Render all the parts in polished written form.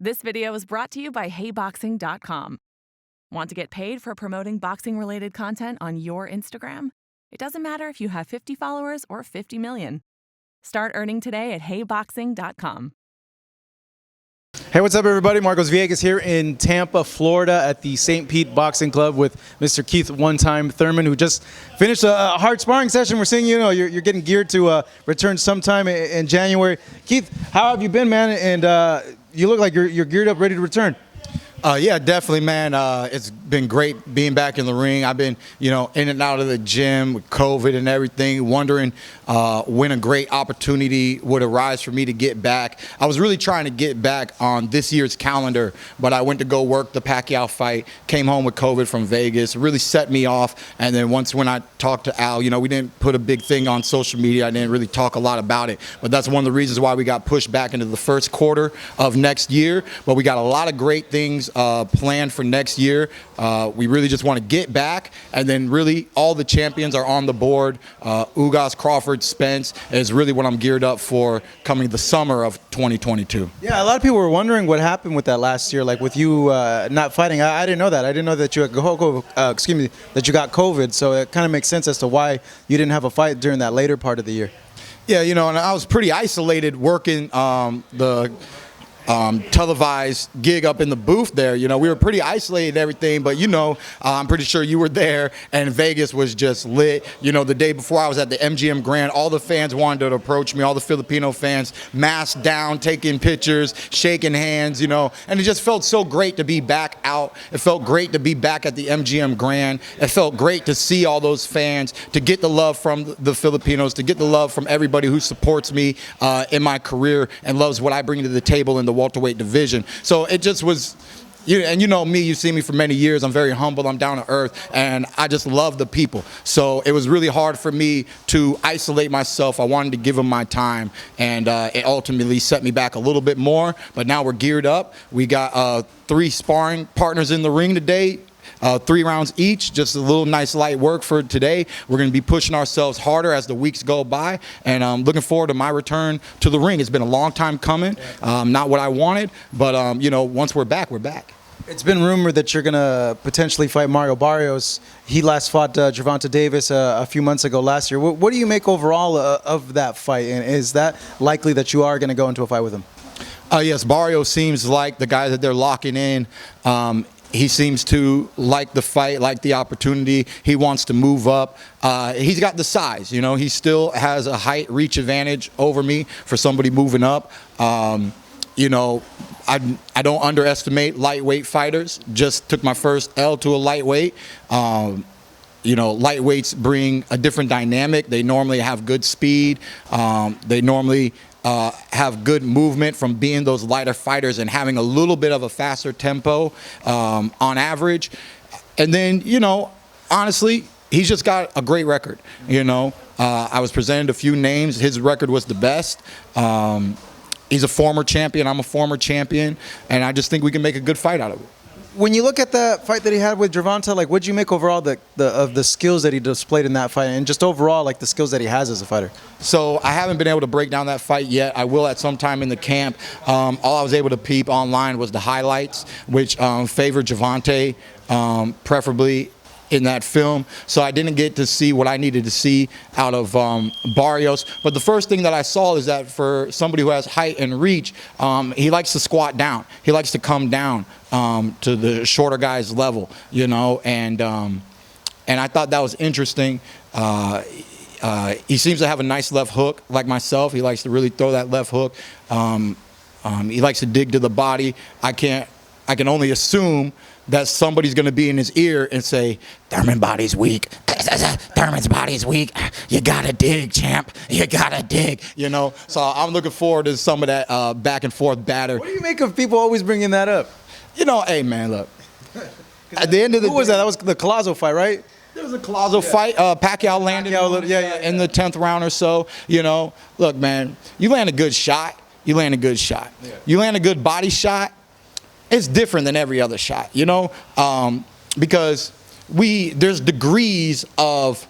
This video is brought to you by HeyBoxing.com. Want to get paid for promoting boxing-related content on your Instagram? It doesn't matter if you have 50 followers or 50 million. Start earning today at HeyBoxing.com. Hey, what's up, everybody? Marcos Villegas here in Tampa, Florida at the St. Pete Boxing Club with Mr. Keith "One-Time" Thurman, who just finished a hard sparring session. We're seeing, you're getting geared to return sometime in January. Keith, how have you been, man? And you look like you're geared up, ready to return. Yeah, definitely, man. It's been great being back in the ring. I've been, in and out of the gym with COVID and everything, wondering when a great opportunity would arise for me to get back. I was really trying to get back on this year's calendar, but I went to go work the Pacquiao fight, came home with COVID from Vegas. It really set me off. And then when I talked to Al, we didn't put a big thing on social media. I didn't really talk a lot about it. But that's one of the reasons why we got pushed back into the first quarter of next year. But we got a lot of great things planned for next year. We really just want to get back, and then really all the champions are on the board. Ugas, Crawford, Spence is really what I'm geared up for coming the summer of 2022. Yeah, a lot of people were wondering what happened with that last year, like with you not fighting. I didn't know that. I didn't know that you had that you got COVID. So it kind of makes sense as to why you didn't have a fight during that later part of the year. Yeah, and I was pretty isolated working the televised gig up in the booth there. We were pretty isolated and everything, but I'm pretty sure you were there, and Vegas was just lit. The day before I was at the MGM Grand, all the fans wanted to approach me, all the Filipino fans, masked down, taking pictures, shaking hands, and it just felt so great to be back out. It felt great to be back at the MGM Grand. It felt great to see all those fans, to get the love from the Filipinos, to get the love from everybody who supports me in my career and loves what I bring to the table in the welterweight division. So it just was, and me, you've seen me for many years. I'm very humble, I'm down to earth, and I just love the people. So it was really hard for me to isolate myself. I wanted to give them my time, and it ultimately set me back a little bit more. But now we're geared up. We got 3 sparring partners in the ring today. 3 rounds each, just a little nice light work for today. We're going to be pushing ourselves harder as the weeks go by, and I'm looking forward to my return to the ring. It's been a long time coming, not what I wanted, but once we're back, we're back. It's been rumored that you're going to potentially fight Mario Barrios. He last fought Gervonta Davis a few months ago last year. What do you make overall of that fight, and is that likely that you are going to go into a fight with him? Yes, Barrios seems like the guy that they're locking in. He seems to like the fight, like the opportunity. He wants to move up. He's got the size, he still has a height reach advantage over me for somebody moving up. I don't underestimate lightweight fighters. Just took my first L to a lightweight. Lightweights bring a different dynamic. They normally have good speed. They normally have good movement from being those lighter fighters and having a little bit of a faster tempo on average. And then, honestly, he's just got a great record. I was presented a few names. His record was the best. He's a former champion. I'm a former champion. And I just think we can make a good fight out of it. When you look at that fight that he had with Gervonta, what did you make overall of the skills that he displayed in that fight, and just overall the skills that he has as a fighter? So I haven't been able to break down that fight yet. I will at some time in the camp. All I was able to peep online was the highlights, which favored Gervonta, preferably in that film. So I didn't get to see what I needed to see out of Barrios. But the first thing that I saw is that for somebody who has height and reach, he likes to squat down. He likes to come down to the shorter guy's level, and I thought that was interesting. He seems to have a nice left hook like myself. He likes to really throw that left hook. He likes to dig to the body. I can only assume that somebody's going to be in his ear and say, "Thurman body's weak. Thurman's body's weak. You got to dig, champ. You got to dig." So I'm looking forward to some of that back and forth batter. What do you make of people always bringing that up? Hey, man, look. At the end of the day, who was that? That was the Collazo fight, right? There was a Collazo fight. Pacquiao landed in the 10th round or so. Look, man, you land a good shot. You land a good shot. Yeah. You land a good body shot. It's different than every other shot, because there's degrees of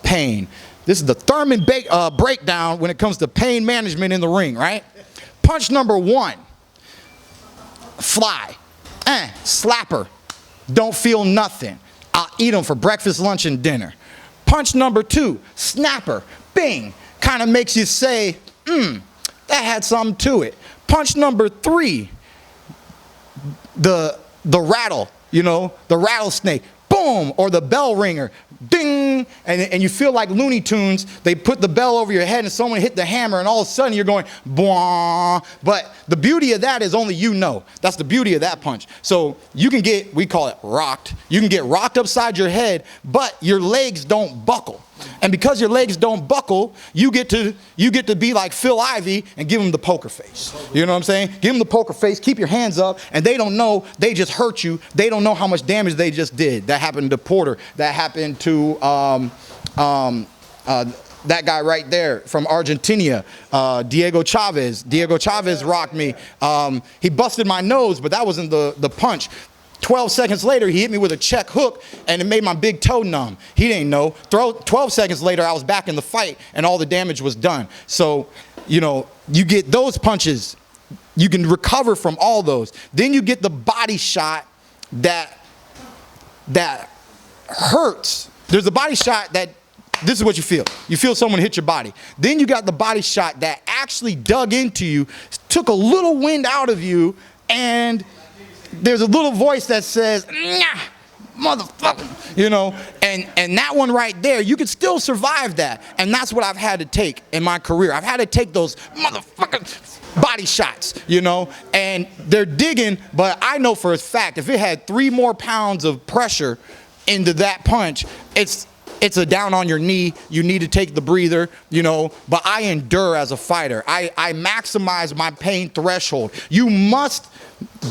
pain. This is the Thurman breakdown when it comes to pain management in the ring, right? Punch number 1. fly, slapper, don't feel nothing. I'll eat them for breakfast, lunch, and dinner. Punch number 2, snapper, bing, kind of makes you say, that had something to it. Punch number 3, the rattle, you know, the rattlesnake, boom, or the bell ringer, ding, and you feel like Looney Tunes. They put the bell over your head and someone hit the hammer and all of a sudden you're going, bwah. But the beauty of that is only you know. That's the beauty of that punch. So you can get, we call it rocked. You can get rocked upside your head, but your legs don't buckle. And because your legs don't buckle, you get to be like Phil Ivey and give him the poker face. You know what I'm saying? Give him the poker face, keep your hands up, and they don't know, they just hurt you. They don't know how much damage they just did. That happened to Porter. That happened to that guy right there from Argentina, Diego Chavez. Diego Chavez rocked me. He busted my nose, but that wasn't the punch. 12 seconds later, he hit me with a check hook, and it made my big toe numb. He didn't know. 12 seconds later, I was back in the fight, and all the damage was done. So, you know, you get those punches. You can recover from all those. Then you get the body shot that hurts. There's a body shot that, this is what you feel. You feel someone hit your body. Then you got the body shot that actually dug into you, took a little wind out of you, and there's a little voice that says, nah, motherfucker, you know, and that one right there, you can still survive that. And that's what I've had to take in my career. I've had to take those motherfucking body shots, you know, and they're digging, but I know for a fact, if it had 3 more pounds of pressure into that punch, it's a down on your knee. You need to take the breather, you know, but I endure as a fighter. I maximize my pain threshold. You must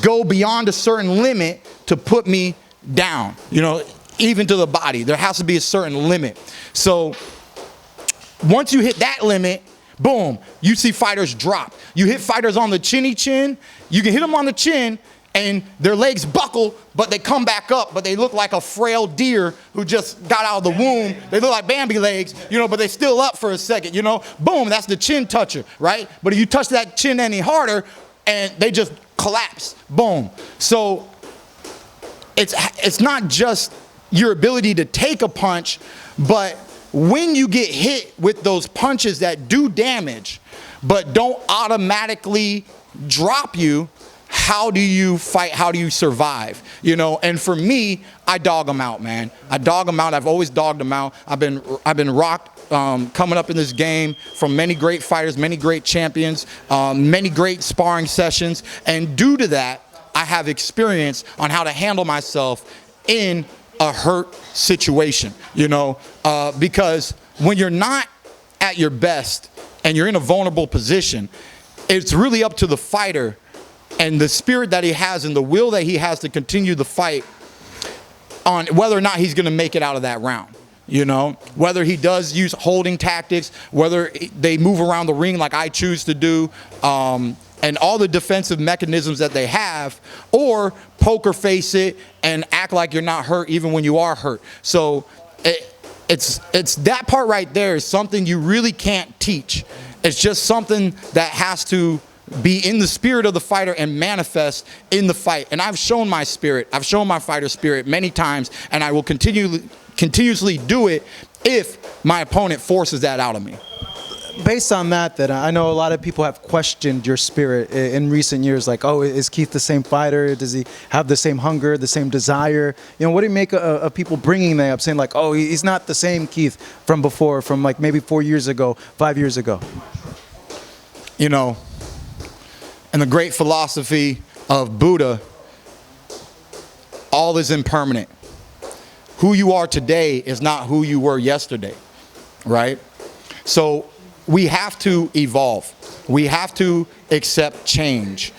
go beyond a certain limit to put me down, you know, even to the body. There has to be a certain limit. So once you hit that limit, boom, you see fighters drop. You hit fighters on the chinny chin. You can hit them on the chin and their legs buckle, but they come back up, but they look like a frail deer who just got out of the womb. They look like Bambi legs, you know, but they're still up for a second, you know. Boom, that's the chin toucher, right? But if you touch that chin any harder, and they just collapse, boom. So it's not just your ability to take a punch, but when you get hit with those punches that do damage, but don't automatically drop you, how do you fight? How do you survive? You know, and for me, I dog them out, man. I dog them out. I've always dogged them out. I've been rocked coming up in this game from many great fighters, many great champions, many great sparring sessions, and due to that, I have experience on how to handle myself in a hurt situation. You know, because when you're not at your best and you're in a vulnerable position, it's really up to the fighter and the spirit that he has and the will that he has to continue the fight on whether or not he's going to make it out of that round. You know, whether he does use holding tactics, whether they move around the ring like I choose to do, and all the defensive mechanisms that they have, or poker face it and act like you're not hurt even when you are hurt. So it's that part right there is something you really can't teach. It's just something that has to be in the spirit of the fighter and manifest in the fight. And I've shown my spirit. I've shown my fighter spirit many times, and I will continuously do it if my opponent forces that out of me. Based on that, I know a lot of people have questioned your spirit in recent years, like, oh, is Keith the same fighter? Does he have the same hunger, the same desire? You know, what do you make of people bringing that up, saying like, oh, he's not the same Keith from before, from like maybe 4 years ago, 5 years ago? You know, and the great philosophy of Buddha, all is impermanent. Who you are today is not who you were yesterday, right? So we have to evolve. We have to accept change.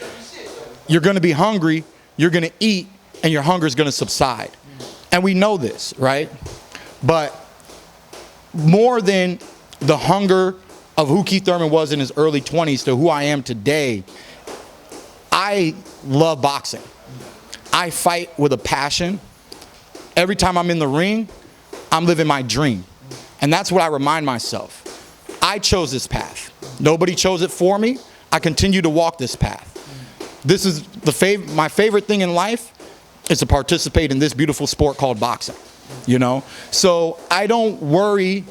You're going to be hungry, you're going to eat, and your hunger is going to subside. And we know this, right? But more than the hunger of who Keith Thurman was in his early 20s to who I am today, I love boxing. I fight with a passion. Every time I'm in the ring, I'm living my dream. And that's what I remind myself. I chose this path. Nobody chose it for me. I continue to walk this path. this is my favorite thing in life is to participate in this beautiful sport called boxing, you know? So I don't worry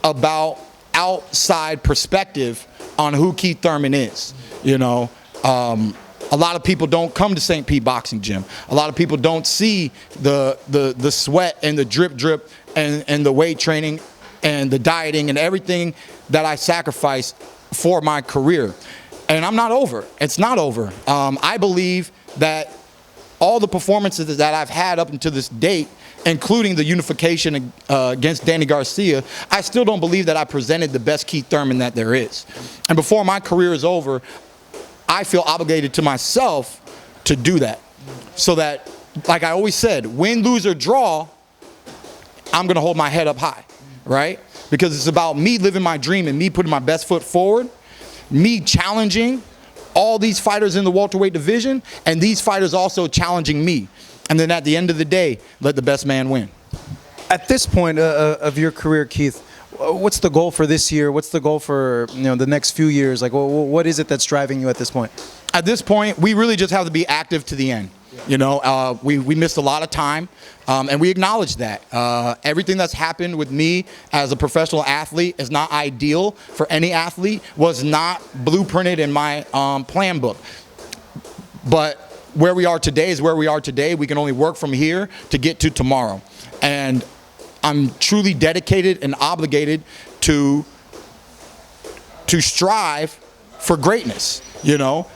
about outside perspective on who Keith Thurman is, you know? A lot of people don't come to St. Pete Boxing Gym. A lot of people don't see the sweat and the drip and the weight training and the dieting and everything that I sacrificed for my career. And I'm not over. It's not over. I believe that all the performances that I've had up until this date, including the unification against Danny Garcia, I still don't believe that I presented the best Keith Thurman that there is. And before my career is over, I feel obligated to myself to do that. So that, like I always said, win, lose, or draw, I'm going to hold my head up high, right? Because it's about me living my dream and me putting my best foot forward, me challenging all these fighters in the welterweight division, and these fighters also challenging me. And then at the end of the day, let the best man win. At this point of your career, Keith, what's the goal for this year? What's the goal for the next few years? Like, what is it that's driving you at this point? At this point, we really just have to be active to the end. You know, we missed a lot of time, and we acknowledge that. Everything that's happened with me as a professional athlete is not ideal for any athlete, was not blueprinted in my plan book. But where we are today is where we are today. We can only work from here to get to tomorrow. And I'm truly dedicated and obligated to strive for greatness, you know.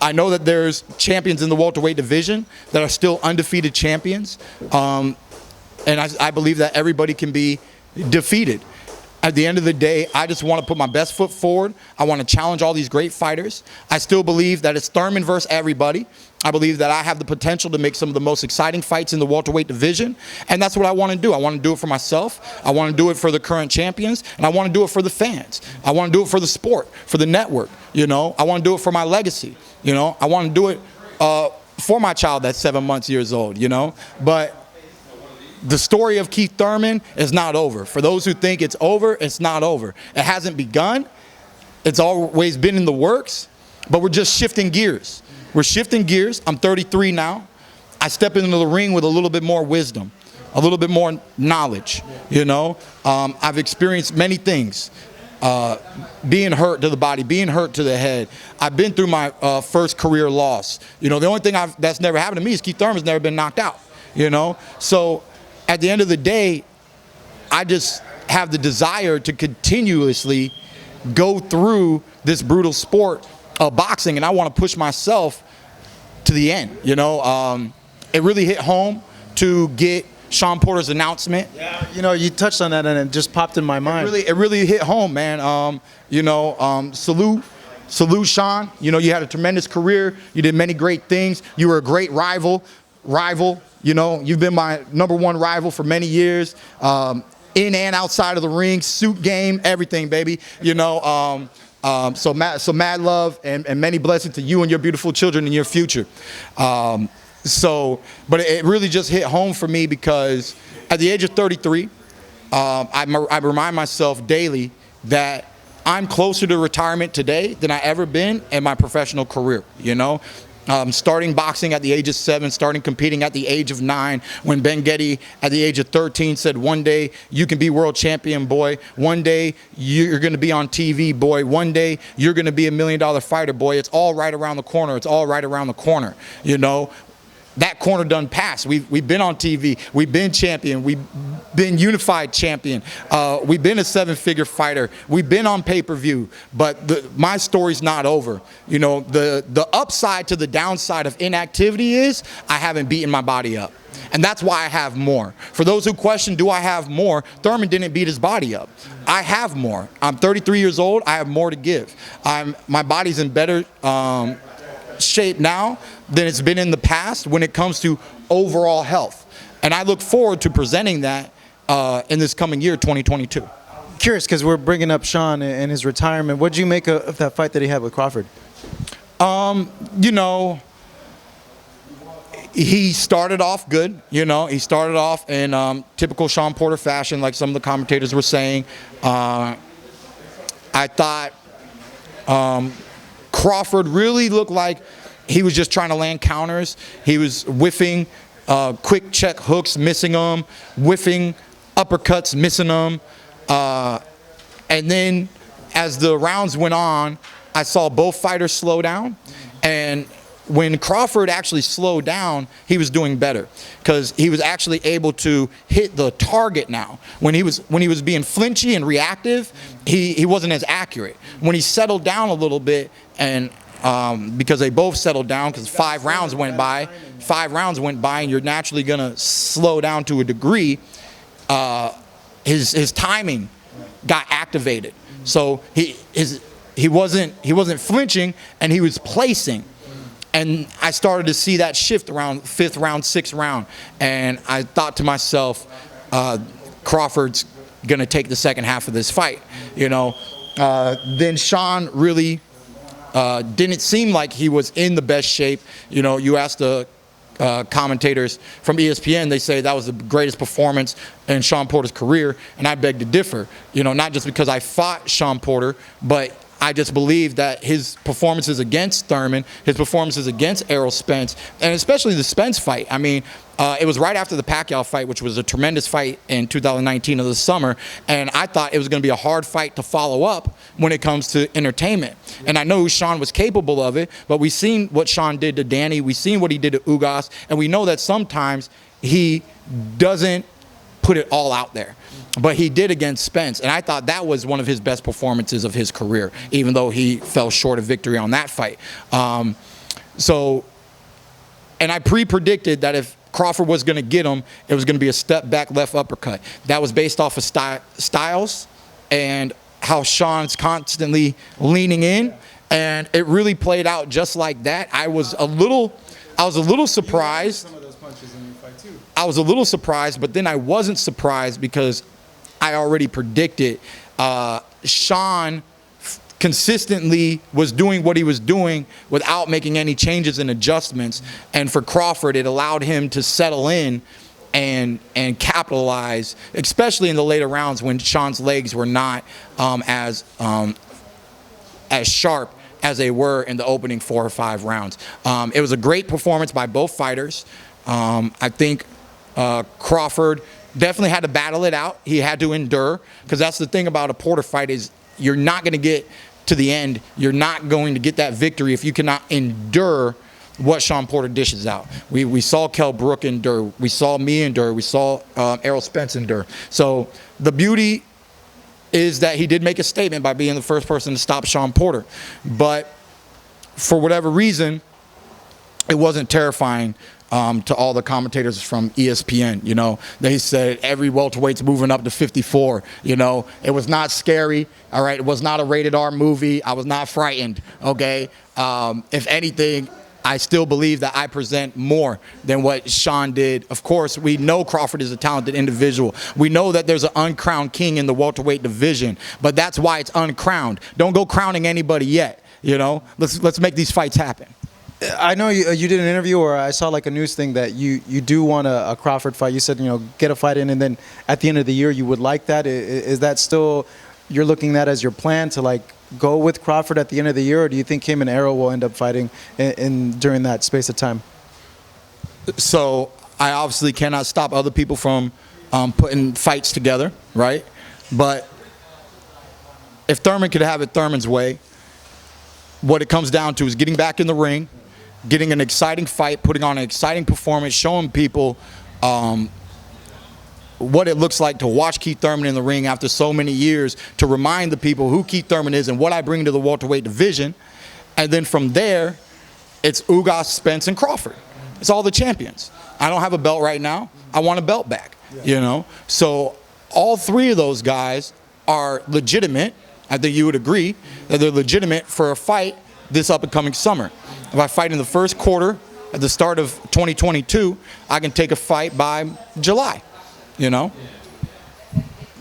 I know that there's champions in the welterweight division that are still undefeated champions, and I believe that everybody can be defeated. At the end of the day, I just want to put my best foot forward. I want to challenge all these great fighters. I still believe that it's Thurman versus everybody. I believe that I have the potential to make some of the most exciting fights in the welterweight division, and that's what I want to do. I want to do it for myself. I want to do it for the current champions, and I want to do it for the fans. I want to do it for the sport, for the network, you know. I want to do it for my legacy, you know. I want to do it for my child that's 7 years old, you know. But the story of Keith Thurman is not over. For those who think it's over, it's not over. It hasn't begun. It's always been in the works, but we're just shifting gears. We're shifting gears. I'm 33 now. I step into the ring with a little bit more wisdom, a little bit more knowledge, you know. I've experienced many things. Being hurt to the body, being hurt to the head. I've been through my first career loss. You know, the only thing that's never happened to me is Keith Thurman's never been knocked out, you know. So at the end of the day, I just have the desire to continuously go through this brutal sport of boxing, and I want to push myself to the end, you know. It really hit home to get Shawn Porter's announcement. Yeah, you know, you touched on that and it just popped in my mind. It really hit home, man. You know, salute Shawn. You know, you had a tremendous career. You did many great things. You were a great rival. You know, you've been my #1 rival for many years, in and outside of the ring, suit game, everything, baby. You know, so mad love and many blessings to you and your beautiful children in your future. But it really just hit home for me because at the age of 33, I remind myself daily that I'm closer to retirement today than I ever been in my professional career, you know. Starting boxing at the age of 7, starting competing at the age of 9, when Ben Getty at the age of 13 said, one day you can be world champion, boy. One day you're going to be on TV, boy. One day you're going to be $1 million fighter, boy. It's all right around the corner. It's all right around the corner, you know. That corner done passed. We've been on TV. We've been champion. We've been unified champion. We've been a 7-figure fighter. We've been on pay-per-view. But my story's not over. You know, the upside to the downside of inactivity is I haven't beaten my body up. And that's why I have more. For those who question, do I have more? Thurman didn't beat his body up. I have more. I'm 33 years old. I have more to give. My body's in better shape now than it's been in the past when it comes to overall health. And I look forward to presenting that in this coming year, 2022. Curious, because we're bringing up Shawn and his retirement. What did you make of that fight that he had with Crawford? You know, he started off good. You know, he started off in typical Shawn Porter fashion, like some of the commentators were saying. I thought Crawford really looked like he was just trying to land counters. He was whiffing quick check hooks, missing them, whiffing uppercuts, missing them. And then as the rounds went on, I saw both fighters slow down. And when Crawford actually slowed down, he was doing better because he was actually able to hit the target now. When he was being flinchy and reactive, he wasn't as accurate. When he settled down a little bit, and because they both settled down because 5 rounds went by, and you're naturally gonna slow down to a degree, his timing got activated. So he wasn't flinching, and he was placing. And I started to see that shift around 5th round, 6th round. And I thought to myself, Crawford's going to take the second half of this fight. You know, then Shawn really didn't seem like he was in the best shape. You know, you asked the commentators from ESPN, they say that was the greatest performance in Shawn Porter's career. And I beg to differ, you know, not just because I fought Shawn Porter, but I just believe that his performances against Thurman, his performances against Errol Spence, and especially the Spence fight. I mean, it was right after the Pacquiao fight, which was a tremendous fight in 2019 of the summer, and I thought it was going to be a hard fight to follow up when it comes to entertainment. And I know Shawn was capable of it, but we've seen what Shawn did to Danny, we've seen what he did to Ugas, and we know that sometimes he doesn't put it all out there. But he did against Spence, and I thought that was one of his best performances of his career, even though he fell short of victory on that fight. And I pre-predicted that if Crawford was going to get him, it was going to be a step back left uppercut. That was based off of styles and how Shawn's constantly leaning in, and it really played out just like that. I was a little surprised. I was a little surprised, but then I wasn't surprised because I already predicted Shawn consistently was doing what he was doing without making any changes and adjustments. And for Crawford, it allowed him to settle in and capitalize, especially in the later rounds when Shawn's legs were not as sharp as they were in the opening 4 or 5 rounds. It was a great performance by both fighters. I think Crawford definitely had to battle it out. He had to endure, because that's the thing about a Porter fight is you're not going to get to the end. You're not going to get that victory if you cannot endure what Shawn Porter dishes out. We saw Kell Brook endure. We saw me endure. We saw Errol Spence endure. So the beauty is that he did make a statement by being the first person to stop Shawn Porter. But for whatever reason, it wasn't terrifying to all the commentators from ESPN. You know, they said every welterweight's moving up to 54. You know, it was not scary. All right, it was not a rated R movie. I was not frightened. Okay, if anything, I still believe that I present more than what Shawn did. Of course, we know Crawford is a talented individual. We know that there's an uncrowned king in the welterweight division, but that's why it's uncrowned. Don't go crowning anybody yet. You know, let's make these fights happen. I know you did an interview, or I saw like a news thing that you do want a Crawford fight. You said, you know, get a fight in, and then at the end of the year you would like that. Is that still, you're looking at as your plan to like go with Crawford at the end of the year, or do you think him and Errol will end up fighting during that space of time? So I obviously cannot stop other people from putting fights together, right? But if Thurman could have it Thurman's way, what it comes down to is getting back in the ring, getting an exciting fight, putting on an exciting performance, showing people what it looks like to watch Keith Thurman in the ring after so many years, to remind the people who Keith Thurman is and what I bring to the welterweight division. And then from there, it's Ugas, Spence, and Crawford. It's all the champions. I don't have a belt right now. I want a belt back, you know? So all 3 of those guys are legitimate. I think you would agree that they're legitimate for a fight this up-and-coming summer. If I fight in the first quarter at the start of 2022, I can take a fight by July, you know?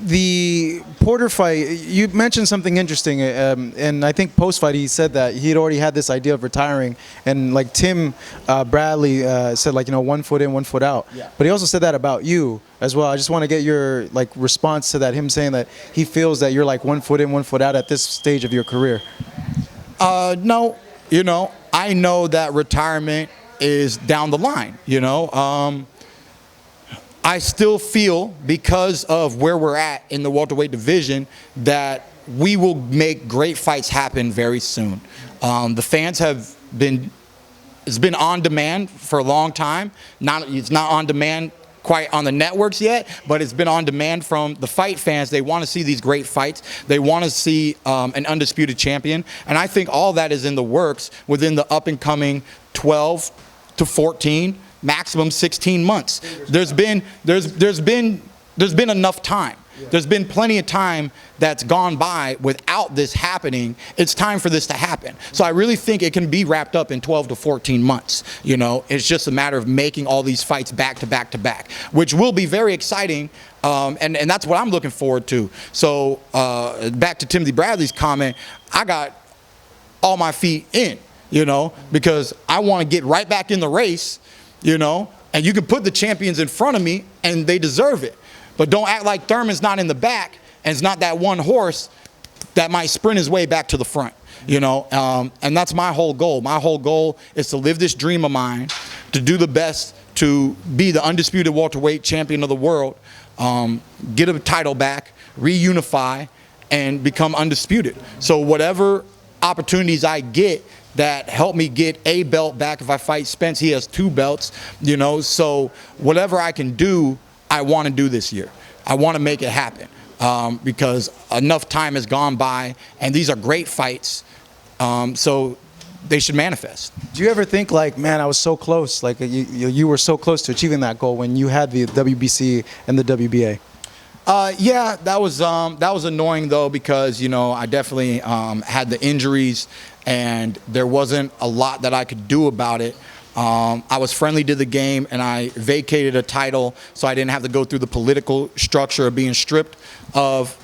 The Porter fight, you mentioned something interesting, and I think post-fight he said that he'd already had this idea of retiring, and like Tim Bradley said, like, you know, 1 foot in, 1 foot out. Yeah. But he also said that about you as well. I just want to get your like response to that, him saying that he feels that you're like 1 foot in, 1 foot out at this stage of your career. No, you know, I know that retirement is down the line, you know. I still feel, because of where we're at in the welterweight division, that we will make great fights happen very soon. The fans have been, it's been on demand for a long time. It's not on demand quite on the networks yet, but it's been on demand from the fight fans. They want to see these great fights. They want to see an undisputed champion. And I think all that is in the works within the up and coming 12 to 14, maximum 16 months. There's been enough time. There's been plenty of time that's gone by without this happening. It's time for this to happen. So I really think it can be wrapped up in 12 to 14 months. You know, it's just a matter of making all these fights back to back to back, which will be very exciting. And that's what I'm looking forward to. So back to Timothy Bradley's comment, I got all my feet in, you know, because I want to get right back in the race, you know, and you can put the champions in front of me and they deserve it. But don't act like Thurman's not in the back and it's not that one horse that might sprint his way back to the front, you know. And that's my whole goal. My whole goal is to live this dream of mine, to do the best, to be the undisputed welterweight champion of the world, get a title back, reunify, and become undisputed. So whatever opportunities I get that help me get a belt back, if I fight Spence, he has 2 belts, you know. So whatever I can do, I want to do this year. I want to make it happen because enough time has gone by, and these are great fights, so they should manifest. Do you ever think, like, man, I was so close, like you were so close to achieving that goal when you had the WBC and the WBA? Yeah, that was annoying though, because, you know, I definitely had the injuries and there wasn't a lot that I could do about it. I was friendly to the game and I vacated a title so I didn't have to go through the political structure of being stripped of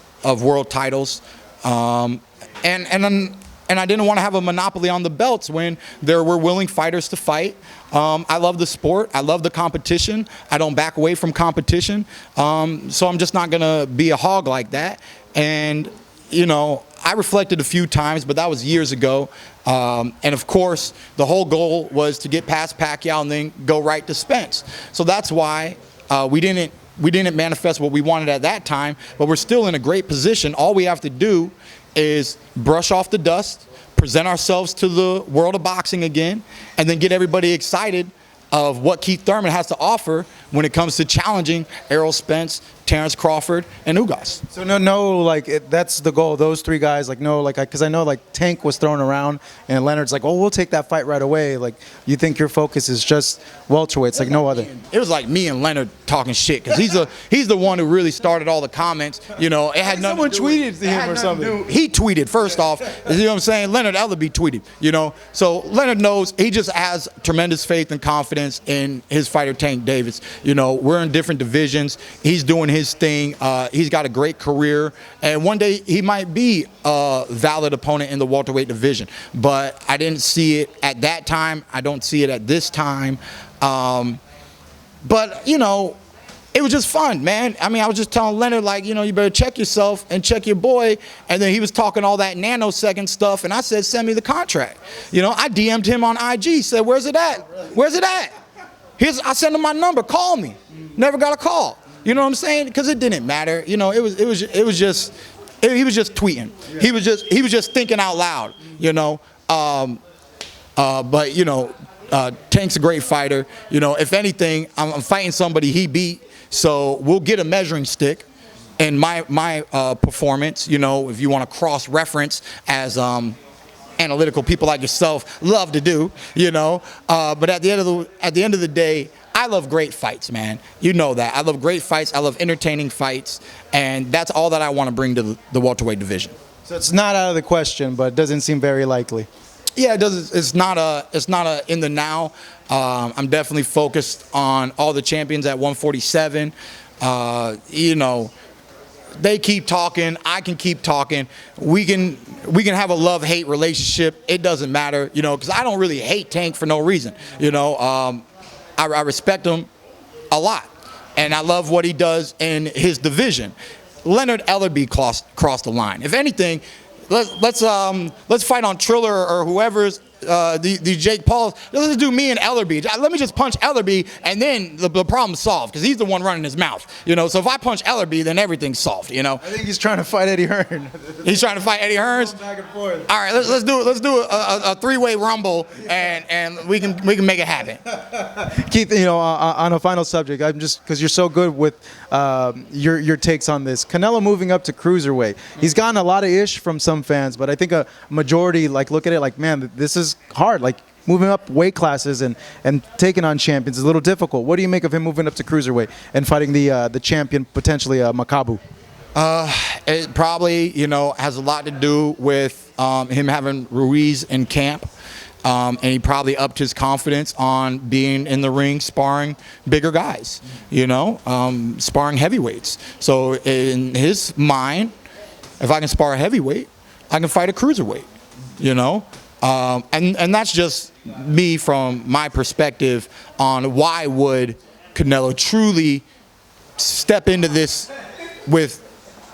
world titles. And I didn't want to have a monopoly on the belts when there were willing fighters to fight. I love the sport. I love the competition. I don't back away from competition. So I'm just not going to be a hog like that. And, you know, I reflected a few times, but that was years ago. And of course, the whole goal was to get past Pacquiao and then go right to Spence. So that's why we didn't manifest what we wanted at that time, but we're still in a great position. All we have to do is brush off the dust, present ourselves to the world of boxing again, and then get everybody excited of what Keith Thurman has to offer when it comes to challenging Errol Spence, Terence Crawford, and Ugas. So that's the goal. Those 3 guys, like, no, like, because I know, like, Tank was thrown around, and Leonard's like, oh, we'll take that fight right away. Like, you think your focus is just welterweights, like no other? It was like me and Leonard talking shit, because he's the one who really started all the comments. You know, it had nothing. Someone tweeted to him or something. He tweeted first off. You know what I'm saying? Leonard Ellerbe tweeted. You know, so Leonard knows. He just has tremendous faith and confidence in his fighter Tank Davis. You know, we're in different divisions. He's doing his thing. He's got a great career, and one day he might be a valid opponent in the welterweight division. But I didn't see it at that time. I don't see it at this time. But, you know, it was just fun, man. I mean, I was just telling Leonard, like, you know, you better check yourself and check your boy. And then he was talking all that nanosecond stuff, and I said, send me the contract. You know, I DM'd him on IG, said, where's it at? Where's it at? I sent him my number, call me. Never got a call. You know what I'm saying? Because it didn't matter. You know, he was just tweeting. Yeah. He was just thinking out loud, you know. But, you know, Tank's a great fighter. You know, if anything, I'm fighting somebody he beat, so we'll get a measuring stick in my performance. You know, if you want to cross-reference as analytical people like yourself love to do, you know. But at the end of the day, I love great fights, man. You know that. I love great fights. I love entertaining fights, and that's all that I want to bring to the welterweight division. So it's not out of the question, but it doesn't seem very likely. Yeah, it does. It's not a in the now. I'm definitely focused on all the champions at 147. You know, they keep talking. I can keep talking. We can have a love-hate relationship. It doesn't matter, you know, because I don't really hate Tank for no reason. You know, I respect him a lot, and I love what he does in his division. Leonard Ellerbe crossed the line. If anything, let's fight on Triller or whoever's these Jake Pauls. Let's do me and Ellerbe. Let me just punch Ellerbe, and then the problem's solved because he's the one running his mouth. So if I punch Ellerbe, then everything's solved. I think he's trying to fight Eddie Hearn. He's trying to fight Eddie Hearn. Back and forth. All right, let's do a three-way rumble, and we can make it happen. Keith, on a final subject, I'm just because you're so good with your takes on this. Canelo moving up to cruiserweight. He's gotten a lot of ish from some fans, but I think a majority look at it like, man, this is hard. Like moving up weight classes and taking on champions is a little difficult. What do you make of him moving up to cruiserweight and fighting the champion potentially Makabu? It probably has a lot to do with him having Ruiz in camp. And he probably upped his confidence on being in the ring, sparring bigger guys, sparring heavyweights. So in his mind, if I can spar a heavyweight, I can fight a cruiserweight, and that's just me from my perspective on why would Canelo truly step into this with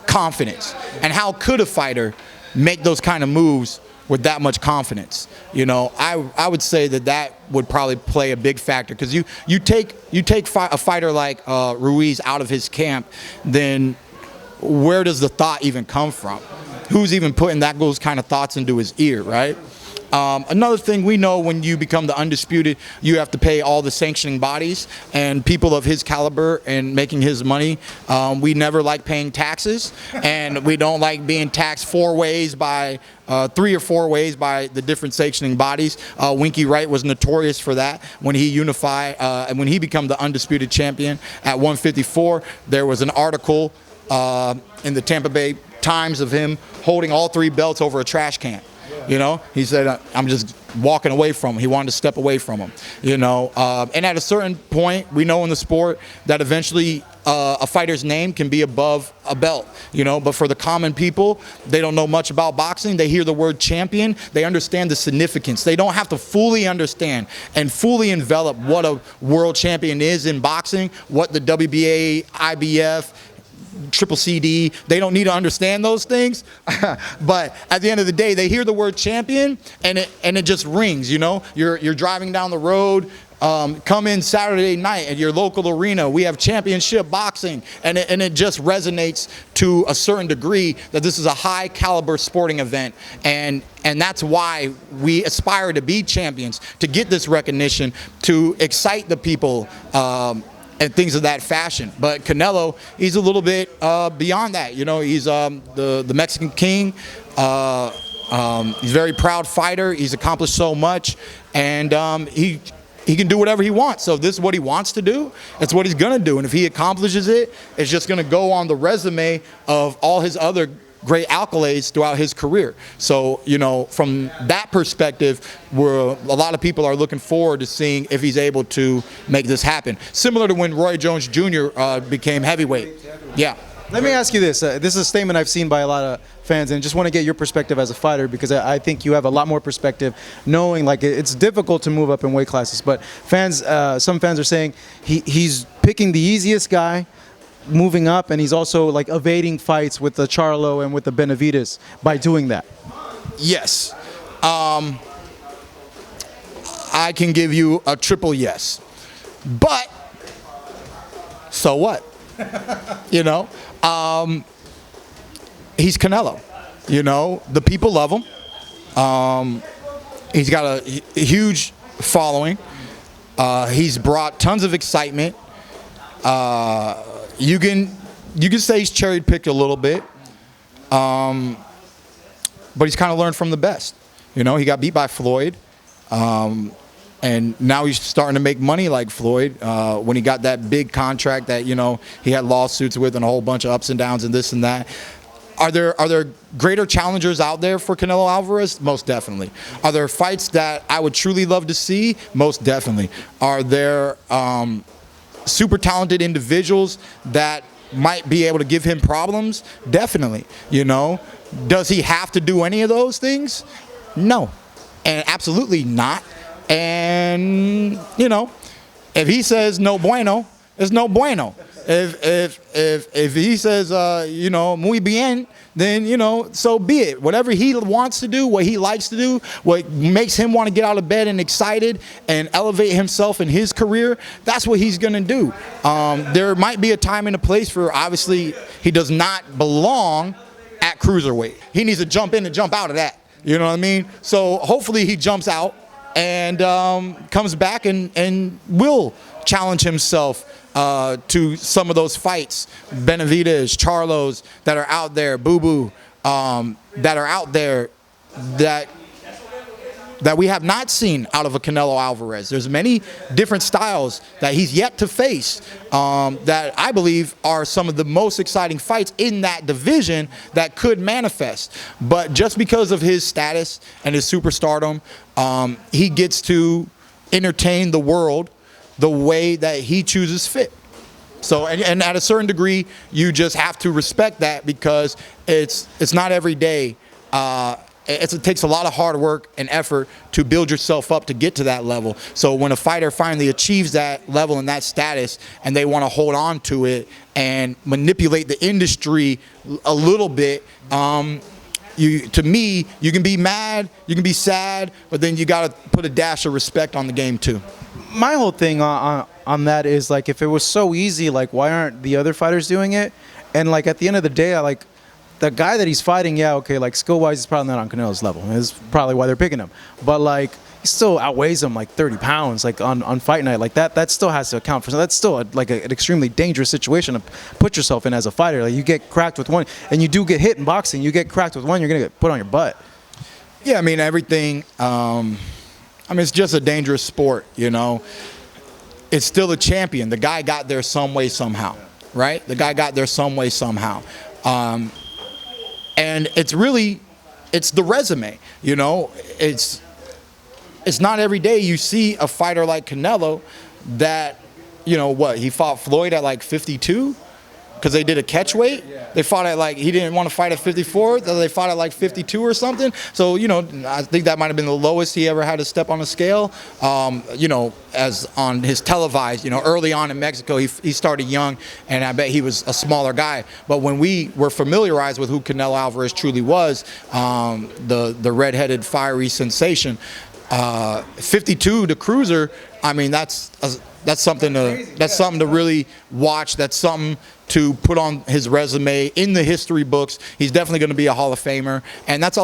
confidence, and how could a fighter make those kind of moves with that much confidence? I would say that would probably play a big factor, because you take a fighter like Ruiz out of his camp, then where does the thought even come from? Who's even putting those kind of thoughts into his ear, right? Another thing, we know when you become the undisputed, you have to pay all the sanctioning bodies, and people of his caliber and making his money, we never like paying taxes, and we don't like being taxed 4 ways by 3 or 4 ways by the different sanctioning bodies. Winky Wright was notorious for that. When he unified and when he became the undisputed champion at 154, there was an article in the Tampa Bay Times of him holding all 3 belts over a trash can. He said, I'm just walking away from him. He wanted to step away from him. And at a certain point, we know in the sport that eventually a fighter's name can be above a belt. But for the common people, they don't know much about boxing. They hear the word champion. They understand the significance. They don't have to fully understand and fully envelop what a world champion is in boxing, what the WBA, IBF, Triple CD, they don't need to understand those things. But at the end of the day, they hear the word champion, and it just rings. You're driving down the road, come in Saturday night at your local arena, we have championship boxing, and it just resonates to a certain degree that this is a high caliber sporting event, and that's why we aspire to be champions, to get this recognition, to excite the people, and things of that fashion. But Canelo, he's a little bit beyond that. He's the Mexican king. He's a very proud fighter. He's accomplished so much, and he can do whatever he wants. So if this is what he wants to do, it's what he's gonna do. And if he accomplishes it, it's just gonna go on the resume of all his other great accolades throughout his career. So, from that perspective, a lot of people are looking forward to seeing if he's able to make this happen. Similar to when Roy Jones Jr. Became heavyweight. Yeah. Let me ask you this. This is a statement I've seen by a lot of fans, and just want to get your perspective as a fighter, because I think you have a lot more perspective, knowing it's difficult to move up in weight classes. But some fans are saying he's picking the easiest guy, moving up, and he's also evading fights with the Charlo and with the Benavides by doing that. Yes. I can give you a triple yes. But so what? He's Canelo. The people love him. He's got a huge following. He's brought tons of excitement. You can say he's cherry-picked a little bit, but he's kind of learned from the best. He got beat by Floyd, and now he's starting to make money like Floyd. When he got that big contract that he had lawsuits with and a whole bunch of ups and downs and this and that. Are there greater challengers out there for Canelo Alvarez? Most definitely. Are there fights that I would truly love to see? Most definitely. Are there super talented individuals that might be able to give him problems? Definitely. Does he have to do any of those things? No, and absolutely not. And if he says no bueno, it's no bueno. If he says, you know, muy bien, then, you know, so be it. Whatever he wants to do, what he likes to do, what makes him want to get out of bed and excited and elevate himself in his career, that's what he's going to do. There might be a time and a place for, obviously, he does not belong at cruiserweight. He needs to jump in and jump out of that. You know what I mean? So hopefully he jumps out and comes back and will challenge himself to some of those fights, Benavidez, Charlos, that are out there, Boo Boo, that are out there that we have not seen out of a Canelo Alvarez. There's many different styles that he's yet to face that I believe are some of the most exciting fights in that division that could manifest. But just because of his status and his superstardom, he gets to entertain the world the way that he chooses fit. So, and at a certain degree, you just have to respect that, because it's not every day. It takes a lot of hard work and effort to build yourself up to get to that level. So when a fighter finally achieves that level and that status, and they want to hold on to it and manipulate the industry a little bit, to me, you can be mad, you can be sad, but then you got to put a dash of respect on the game too. My whole thing on that is, like, if it was so easy, like, why aren't the other fighters doing it? And, like, at the end of the day, the guy that he's fighting, yeah, okay, like, skill-wise, he's probably not on Canelo's level. That's probably why they're picking him. But, like, he still outweighs him, like, 30 pounds, like, on fight night. Like, that still has to account for something. That's still, an extremely dangerous situation to put yourself in as a fighter. Like, you get cracked with one, and you do get hit in boxing. You get cracked with one, you're going to get put on your butt. Yeah, I mean, everything, it's just a dangerous sport, you know. It's still a champion. The guy got there some way, somehow, right? The guy got there some way, somehow. And it's the resume, you know. It's not every day you see a fighter like Canelo that, you know, he fought Floyd at like 52 because they did a catch weight. They fought at, like, he didn't want to fight at 54, so they fought at like 52 or something. So, you know, I think that might have been the lowest he ever had to step on a scale. You know, as on his televised, you know, early on in Mexico, he started young, and I bet he was a smaller guy. But when we were familiarized with who Canelo Alvarez truly was, the redheaded fiery sensation, 52 to cruiser, I mean, that's something to really watch. That's something to put on his resume in the history books. He's definitely going to be a Hall of Famer, and that's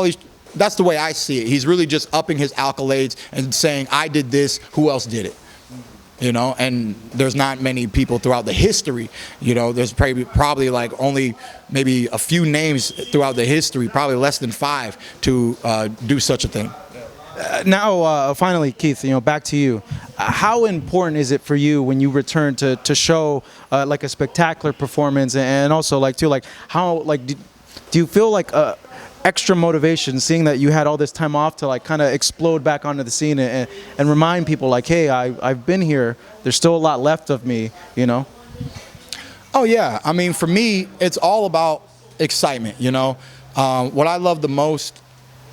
the way I see it. He's really just upping his accolades and saying, I did this, who else did it? You know, and there's not many people throughout the history, you know, there's probably like only maybe a few names throughout the history, probably less than 5, to do such a thing. Now, finally, Keith, you know, back to you. How important is it for you when you return to show like a spectacular performance, and also, like, too, like, how, like, do you feel like extra motivation seeing that you had all this time off to, like, kind of explode back onto the scene and remind people, like, hey, I've been here. There's still a lot left of me, you know? Oh yeah, I mean, for me, it's all about excitement. You know, what I love the most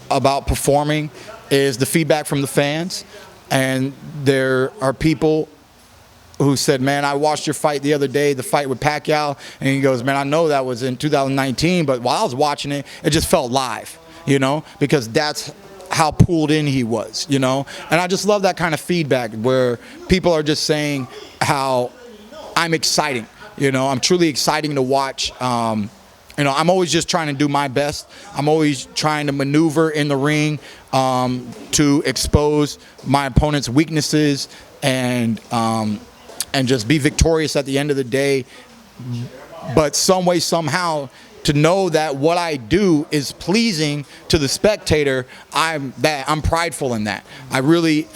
about performing is the feedback from the fans. And there are people who said, man, I watched your fight the other day, the fight with Pacquiao, and he goes, man, I know that was in 2019, but while I was watching it, it just felt live, you know, because that's how pulled in he was, you know. And I just love that kind of feedback where people are just saying how I'm exciting, you know, I'm truly exciting to watch. You know, I'm always just trying to do my best. I'm always trying to maneuver in the ring to expose my opponent's weaknesses and just be victorious at the end of the day. But some way, somehow, to know that what I do is pleasing to the spectator, I'm prideful in that. I really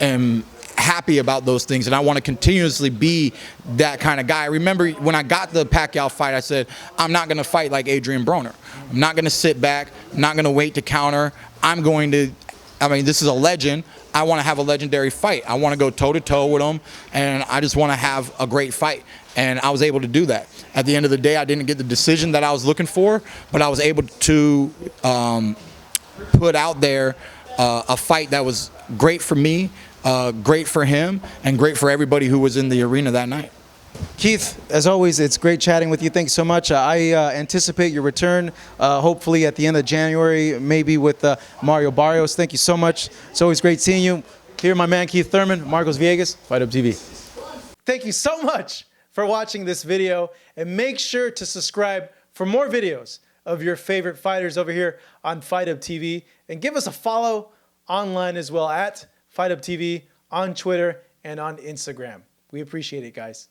am happy about those things, and I want to continuously be that kind of guy. I remember when I got the Pacquiao fight, I said, I'm not going to fight like Adrian Broner. I'm not going to sit back. I'm not going to wait to counter. I'm going to, I mean, this is a legend. I want to have a legendary fight. I want to go toe-to-toe with him, and I just want to have a great fight. And I was able to do that. At the end of the day, I didn't get the decision that I was looking for, but I was able to put out there a fight that was great for me, great for him, and great for everybody who was in the arena that night. Keith, as always, it's great chatting with you. Thank you so much. I anticipate your return, hopefully at the end of January, maybe with Mario Barrios. Thank you so much. It's always great seeing you. Here, my man Keith Thurman, Marcos Villegas, Fight Up TV. Thank you so much for watching this video, and make sure to subscribe for more videos of your favorite fighters over here on Fight Up TV, and give us a follow online as well at Fight Up TV on Twitter and on Instagram. We appreciate it, guys.